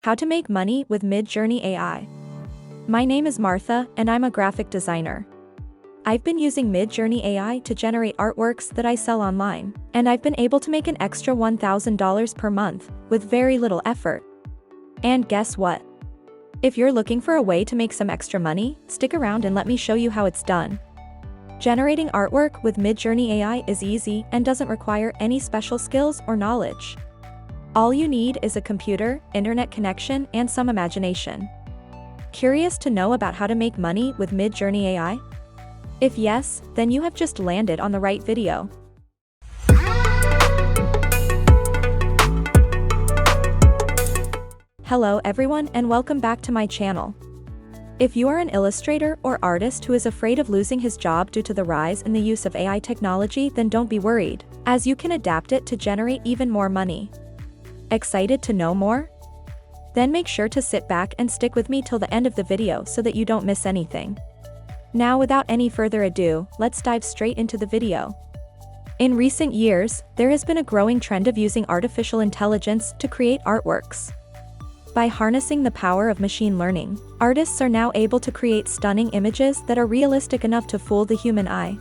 How to make money with Midjourney AI. My name is Martha, and I'm a graphic designer. I've been using Midjourney AI to generate artworks that I sell online, and I've been able to make an extra $1,000 per month with very little effort. And guess what? If you're looking for a way to make some extra money, stick around and let me show you how it's done. Generating artwork with Midjourney AI is easy and doesn't require any special skills or knowledge. All you need is a computer, internet connection, and some imagination. Curious to know about how to make money with Midjourney AI? If yes, then you have just landed on the right video. Hello everyone and welcome back to my channel. If you are an illustrator or artist who is afraid of losing his job due to the rise in the use of AI technology, then don't be worried, as you can adapt it to generate even more money. Excited to know more? Then make sure to sit back and stick with me till the end of the video so that you don't miss anything. Now without any further ado, let's dive straight into the video. In recent years, there has been a growing trend of using artificial intelligence to create artworks. By harnessing the power of machine learning, artists are now able to create stunning images that are realistic enough to fool the human eye.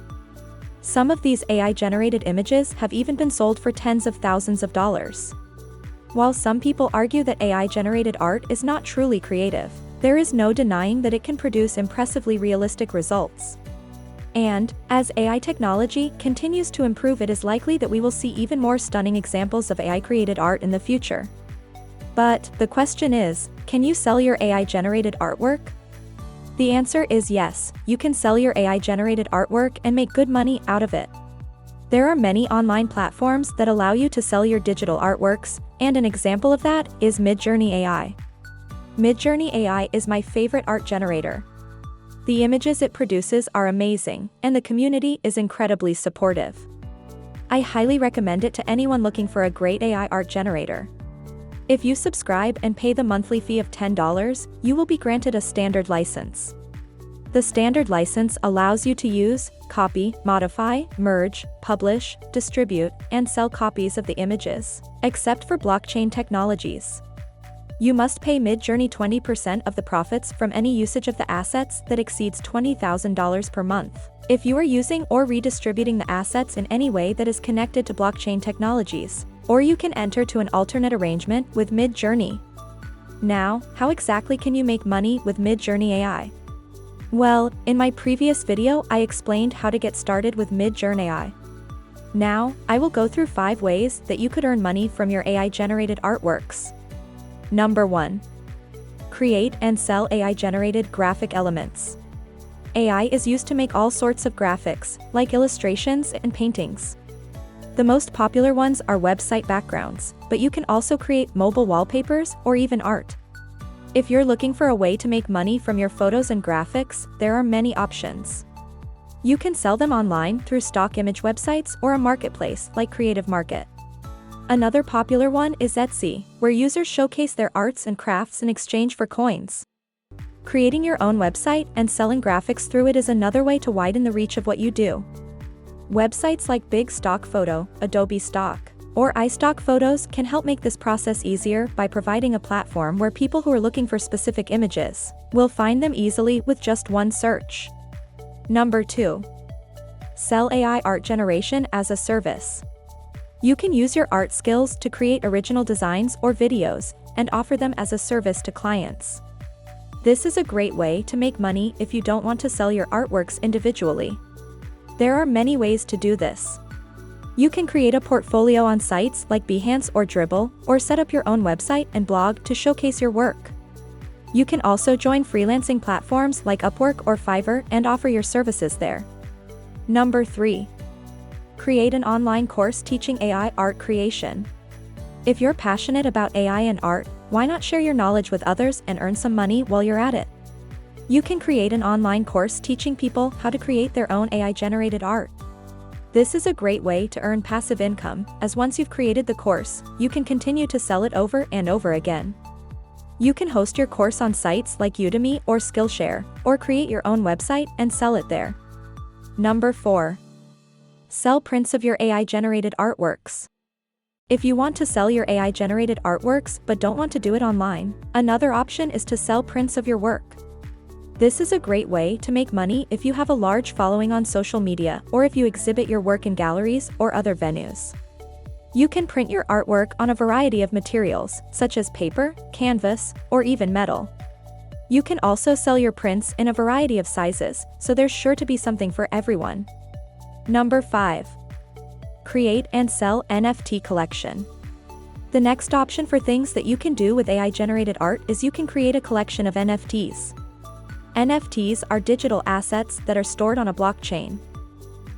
Some of these AI-generated images have even been sold for tens of thousands of dollars. While some people argue that AI-generated art is not truly creative, there is no denying that it can produce impressively realistic results. And, as AI technology continues to improve, it is likely that we will see even more stunning examples of AI-created art in the future. But, the question is, can you sell your AI-generated artwork? The answer is yes, you can sell your AI-generated artwork and make good money out of it. There are many online platforms that allow you to sell your digital artworks, and an example of that is Midjourney AI. Midjourney AI is my favorite art generator. The images it produces are amazing, and the community is incredibly supportive. I highly recommend it to anyone looking for a great AI art generator. If you subscribe and pay the monthly fee of $10, you will be granted a standard license. The standard license allows you to use, copy, modify, merge, publish, distribute, and sell copies of the images, except for blockchain technologies. You must pay Midjourney 20% of the profits from any usage of the assets that exceeds $20,000 per month, if you are using or redistributing the assets in any way that is connected to blockchain technologies, or you can enter to an alternate arrangement with Midjourney. Now, how exactly can you make money with Midjourney AI? Well, in my previous video I explained how to get started with Midjourney AI. Now, I will go through 5 ways that you could earn money from your AI-generated artworks. Number 1. Create and sell AI-generated graphic elements. AI is used to make all sorts of graphics, like illustrations and paintings. The most popular ones are website backgrounds, but you can also create mobile wallpapers or even art. If you're looking for a way to make money from your photos and graphics, there are many options. You can sell them online through stock image websites or a marketplace like Creative Market. Another popular one is Etsy, where users showcase their arts and crafts in exchange for coins. Creating your own website and selling graphics through it is another way to widen the reach of what you do. Websites like Big Stock Photo, Adobe Stock, or iStock Photos can help make this process easier by providing a platform where people who are looking for specific images will find them easily with just one search. Number 2. Sell AI art generation as a service. You can use your art skills to create original designs or videos and offer them as a service to clients. This is a great way to make money if you don't want to sell your artworks individually. There are many ways to do this. You can create a portfolio on sites like Behance or Dribbble, or set up your own website and blog to showcase your work. You can also join freelancing platforms like Upwork or Fiverr and offer your services there. Number 3. Create an online course teaching AI art creation. If you're passionate about AI and art, why not share your knowledge with others and earn some money while you're at it? You can create an online course teaching people how to create their own AI-generated art. This is a great way to earn passive income, as once you've created the course, you can continue to sell it over and over again. You can host your course on sites like Udemy or Skillshare, or create your own website and sell it there. Number 4. Sell prints of your AI-generated artworks. If you want to sell your AI-generated artworks but don't want to do it online, another option is to sell prints of your work. This is a great way to make money if you have a large following on social media or if you exhibit your work in galleries or other venues. You can print your artwork on a variety of materials, such as paper, canvas, or even metal. You can also sell your prints in a variety of sizes, so there's sure to be something for everyone. Number 5. Create and sell NFT collection. The next option for things that you can do with AI-generated art is you can create a collection of NFTs. NFTs are digital assets that are stored on a blockchain.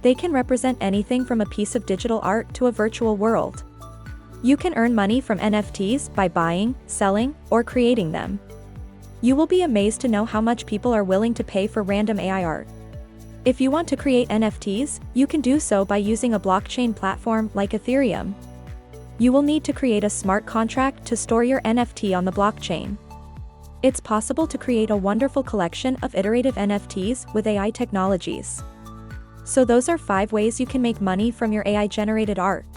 They can represent anything from a piece of digital art to a virtual world. You can earn money from NFTs by buying, selling, or creating them. You will be amazed to know how much people are willing to pay for random AI art. If you want to create NFTs, you can do so by using a blockchain platform like Ethereum. You will need to create a smart contract to store your NFT on the blockchain. It's possible to create a wonderful collection of iterative NFTs with AI technologies. So those are 5 ways you can make money from your AI-generated art.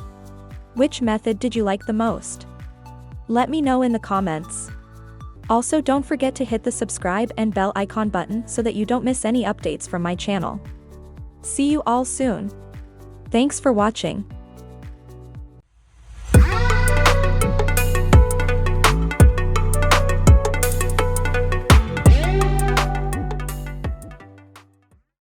Which method did you like the most? Let me know in the comments. Also, don't forget to hit the subscribe and bell icon button so that you don't miss any updates from my channel. See you all soon. Thanks for watching.